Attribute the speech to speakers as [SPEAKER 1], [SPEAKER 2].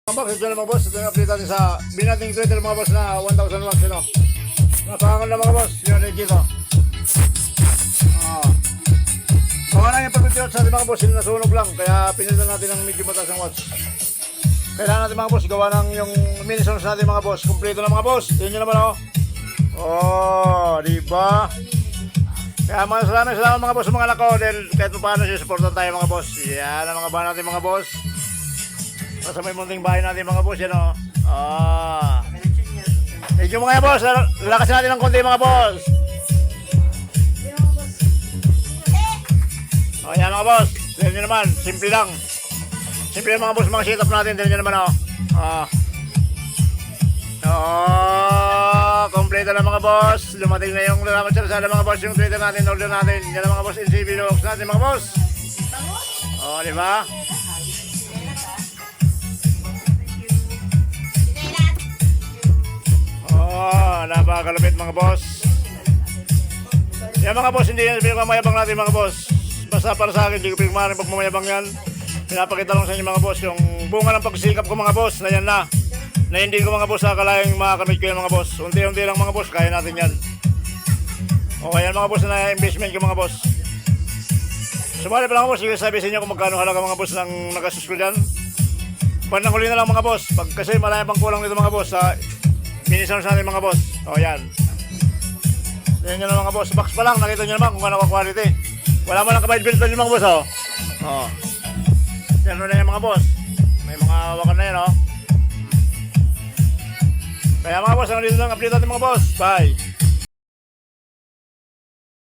[SPEAKER 1] Mga boss, ito na mga boss, ito yung update natin sa binating Twitter mga boss na 1,000 watts, you know. Napakangan na mga boss, yun na dito. Mga na yung pag-video sa ating mga boss, yun nasunog lang, kaya pinilitan natin ng medyo mataas ang watts. Kailangan natin mga boss, gawa ng yung mini sounds natin mga boss, kumpleto na mga boss, yun nyo naman oh. Oh, diba? Kaya maraming salamat mga boss, mga anak ko, dahil kahit paano siya supportan tayo mga boss. Yan ang mga bahan natin mga boss. Sa may munting bahay natin mga boss, yan o. Medyo mga boss, lakasin natin ng konti mga boss. O yan mga boss, tignan nyo naman, simple lang. Simple lang mga boss, mga setup natin, tignan nyo naman o. Kompleto na mga boss. Lumating na yung lalaman sa mga boss, yung Twitter natin, order natin. Yan ang mga boss, NCB Looks natin mga boss. O, diba? Napakalapit mga boss. Yan mga boss, hindi yan pinagmamayabang natin mga boss. Basta para sa akin, hindi ko pinagmamayabang pagmamayabang yan. Pinapakita lang sa inyo mga boss yung bunga ng pagsikap ko mga boss na yan na hindi ko mga boss akalaing makakamit ko yan mga boss. Unti-unti lang mga boss, kaya natin yan. O yan mga boss na investment ko mga boss. Sumali pa lang mga boss, yung sabi sa inyo kung magkano halaga mga boss ng nagasus ko dyan. Bandang huli na lang mga boss, kasi marami pang kulang nito mga boss sa mini-sounds natin mga boss. O yan. Yan nyo na mga boss. Box pa lang. Nakita nyo naman kung ano ka-quality. Wala mo lang kabayad filter yung mga boss. O. Yan na yan mga boss. May mga wakan na yan. Kaya mga boss, ang dito lang update natin mga boss. Bye.